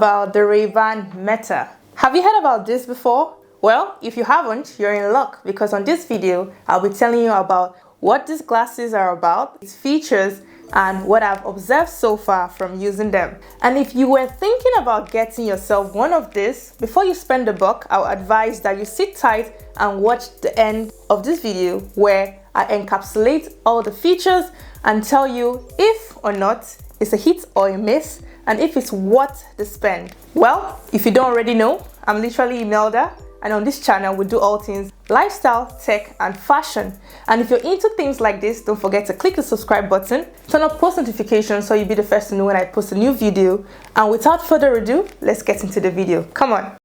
about the Ray-Ban Meta. Have you heard about this before? Well, if you haven't, you're in luck, because on this video, I'll be telling you about what these glasses are about, its features, and what I've observed so far from using them. And if you were thinking about getting yourself one of these, before you spend the buck, I would advise that you sit tight and watch the end of this video where I encapsulate all the features and tell you if or not it's a hit or a miss, and if it's worth the spend. Well, if you don't already know, I'm literally Imelda, and on this channel we do all things lifestyle, tech, and fashion. And if you're into things like this, don't forget to click the subscribe button, turn on post notifications so you'll be the first to know when I post a new video. And without further ado, let's get into the video. Come on.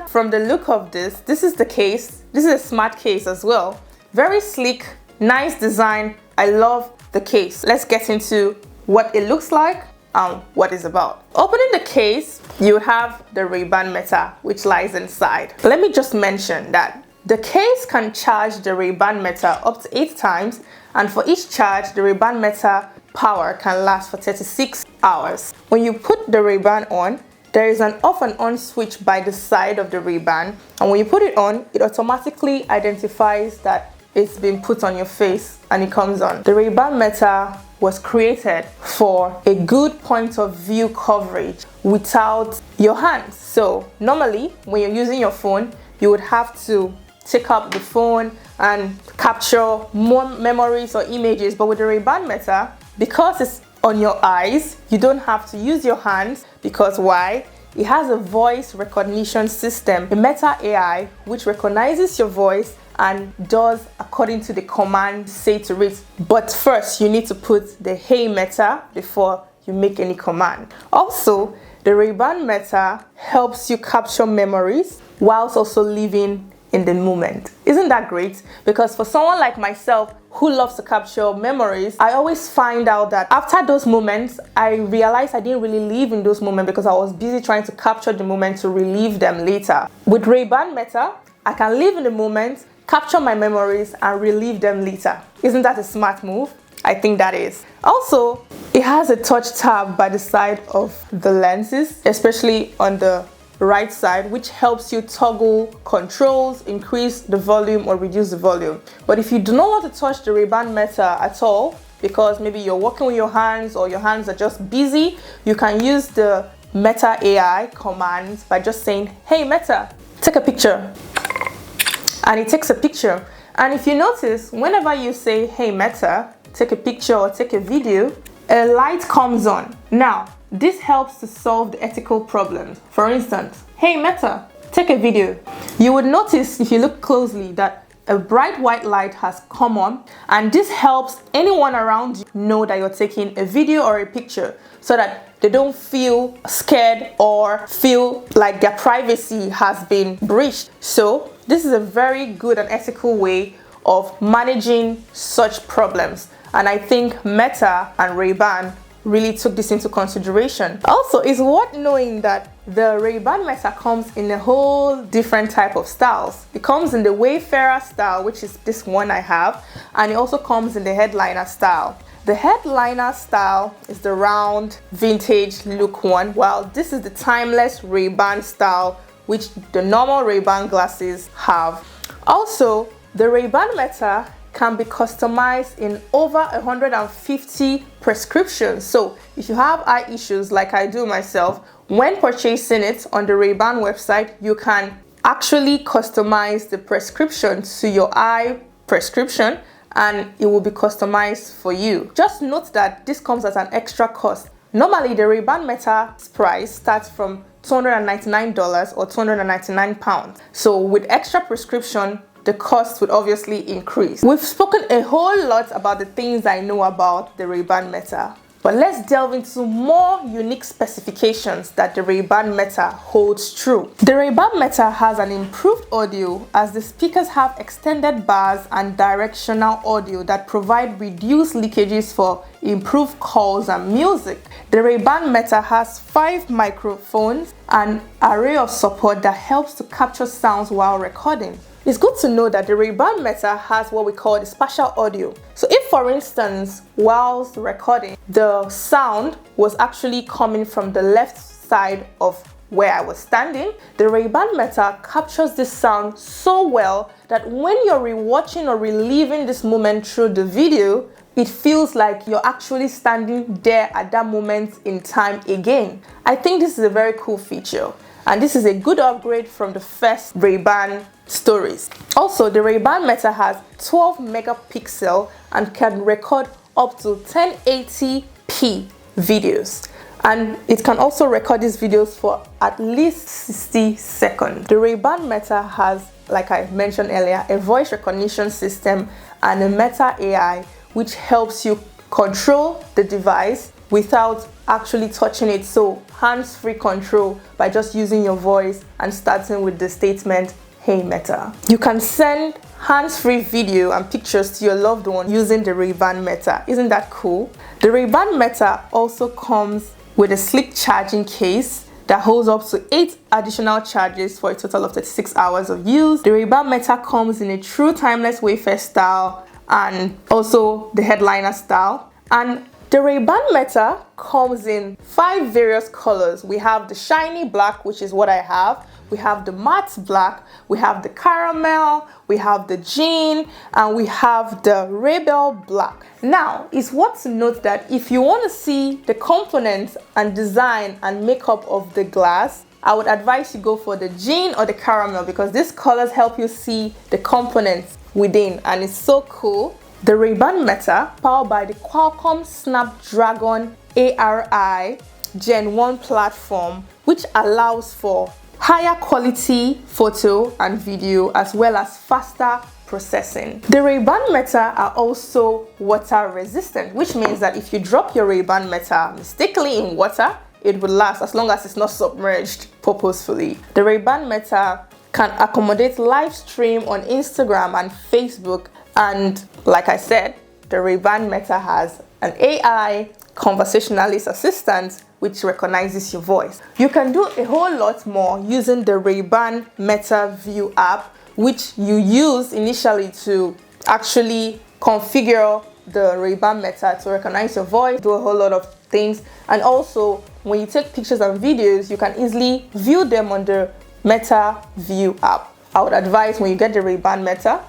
From the look of this is the case. This is a smart case as well. Very sleek, nice design. I love the case. Let's get into what it looks like and what it's about. Opening the case, you have the Ray-Ban Meta, which lies inside. Let me just mention that the case can charge the Ray-Ban Meta up to 8 times, and for each charge, the Ray-Ban Meta power can last for 36 hours. When you put the Ray-Ban on, there is an off and on switch by the side of the Ray-Ban, and when you put it on, it automatically identifies that it's been put on your face and it comes on. The Ray-Ban Meta was created for a good point of view coverage without your hands. So normally when you're using your phone, you would have to take up the phone and capture more memories or images, but with the Ray-Ban Meta, because it's on your eyes, you don't have to use your hands. Because why? It has a voice recognition system, a Meta AI, which recognizes your voice and does according to the command say to it. But first, you need to put the Hey Meta before you make any command. Also, the Ray-Ban Meta helps you capture memories whilst also living in the moment. Isn't that great? Because for someone like myself who loves to capture memories, I always find out that after those moments, I realized I didn't really live in those moments because I was busy trying to capture the moment to relive them later. With Ray-Ban Meta, I can live in the moment, capture my memories, and relive them later. Isn't that a smart move? I think that is. Also, it has a touch tab by the side of the lenses, especially on the right side, which helps you toggle controls, increase the volume or reduce the volume. But if you do not want to touch the Ray-Ban Meta at all, because maybe you're working with your hands or your hands are just busy, you can use the Meta AI commands by just saying, Hey Meta, take a picture. And it takes a picture. And if you notice, whenever you say, Hey Meta, take a picture or take a video, a light comes on. Now, this helps to solve the ethical problems. For instance, Hey Meta, take a video. You would notice if you look closely that a bright white light has come on, and this helps anyone around you know that you're taking a video or a picture so that they don't feel scared or feel like their privacy has been breached. So this is a very good and ethical way of managing such problems. And I think Meta and Ray-Ban really took this into consideration. Also, it's worth knowing that the Ray-Ban Meta comes in a whole different type of styles. It comes in the Wayfarer style, which is this one I have, and it also comes in the headliner style. The headliner style is the round vintage look one, while this is the timeless Ray-Ban style, which the normal Ray-Ban glasses have. Also, the Ray-Ban Meta can be customized in over 150 prescriptions. So if you have eye issues like I do myself, when purchasing it on the Ray-Ban website, you can actually customize the prescription to your eye prescription, and it will be customized for you. Just note that this comes at an extra cost. Normally, the Ray-Ban Meta's price starts from $299 or £299. So with extra prescription, the cost would obviously increase. We've spoken a whole lot about the things I know about the Ray-Ban Meta, but let's delve into more unique specifications that the Ray-Ban Meta holds true. The Ray-Ban Meta has an improved audio, as the speakers have extended bars and directional audio that provide reduced leakages for improved calls and music. The Ray-Ban Meta has 5 microphones and an array of support that helps to capture sounds while recording. it's good to know that the Ray-Ban Meta has what we call the spatial audio. So if, for instance, whilst recording, the sound was actually coming from the left side of where I was standing, the Ray-Ban Meta captures this sound so well that when you're rewatching or reliving this moment through the video, it feels like you're actually standing there at that moment in time again. I think this is a very cool feature, and this is a good upgrade from the first Ray-Ban stories. Also, the Ray-Ban Meta has 12 megapixel and can record up to 1080p videos. And it can also record these videos for at least 60 seconds. The Ray-Ban Meta has, like I mentioned earlier, a voice recognition system and a Meta AI, which helps you control the device without actually touching it. So hands-free control by just using your voice and starting with the statement, "Hey Meta." You can send hands-free video and pictures to your loved one using the Ray-Ban Meta. Isn't that cool? The Ray-Ban Meta also comes with a sleek charging case that holds up to 8 additional charges for a total of 36 hours of use. The Ray-Ban Meta comes in a true timeless Wayfair style and also the headliner style. And the Ray-Ban Meta comes in 5 various colors. We have the shiny black, which is what I have. We have the matte black, we have the caramel, we have the jean, and we have the Rebel black. Now, it's worth to note that if you want to see the components and design and makeup of the glass, I would advise you go for the jean or the caramel, because these colors help you see the components within, and it's so cool. The Ray-Ban Meta, powered by the Qualcomm Snapdragon ARI Gen 1 platform, which allows for higher quality photo and video as well as faster processing. The Ray-Ban Meta are also water resistant, which means that if you drop your Ray-Ban Meta mistakenly in water, it will last as long as it's not submerged purposefully. The Ray-Ban Meta can accommodate live stream on Instagram and Facebook, and like I said, the Ray-Ban Meta has an AI conversationalist assistant which recognizes your voice. You can do a whole lot more using the Ray-Ban Meta View app, which you use initially to actually configure the Ray-Ban Meta to recognize your voice, do a whole lot of things. And also, when you take pictures and videos, you can easily view them on the Meta View app. I would advise when you get the Ray-Ban Meta,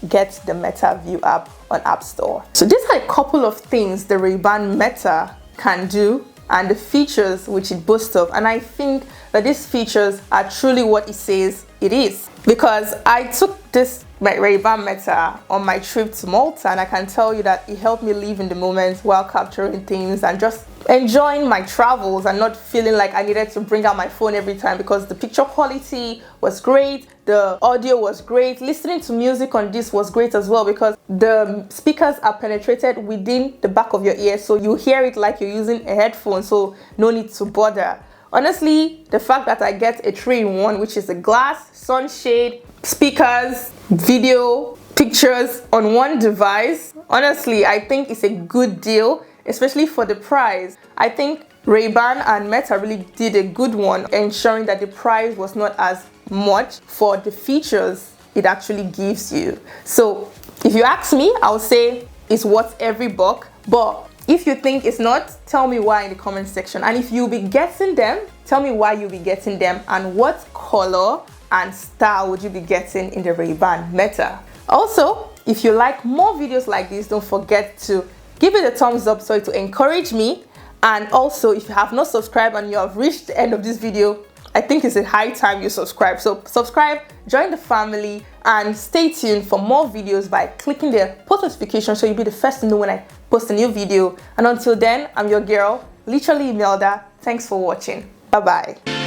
get the Meta View app on App Store. So these are a couple of things the Ray-Ban Meta can do and the features which it boasts of, and I think that these features are truly what it says it is, because I took this Ray-Ban Meta on my trip to Malta, and I can tell you that it helped me live in the moment while capturing things and just enjoying my travels and not feeling like I needed to bring out my phone every time, because the picture quality was great, the audio was great, listening to music on this was great as well, because the speakers are penetrated within the back of your ear, so you hear it like you're using a headphone, so no need to bother. Honestly, the fact that I get a 3-in-1, which is a glass, sunshade, speakers, video, pictures on one device, honestly, I think it's a good deal, especially for the price. I think Ray-Ban and Meta really did a good one, ensuring that the price was not as much for the features it actually gives you. So if you ask me, I would say it's worth every buck, but if you think it's not, tell me why in the comment section. And if you'll be getting them, tell me why you'll be getting them and what color and style would you be getting in the Ray-Ban Meta. Also, if you like more videos like this, don't forget to give it a thumbs up so to encourage me. And also, if you have not subscribed and you have reached the end of this video, I think it's a high time you subscribe. So subscribe, join the family, and stay tuned for more videos by clicking the post notification so you'll be the first to know when I post a new video. And until then, I'm your girl, literally Imelda. Thanks for watching. Bye-bye.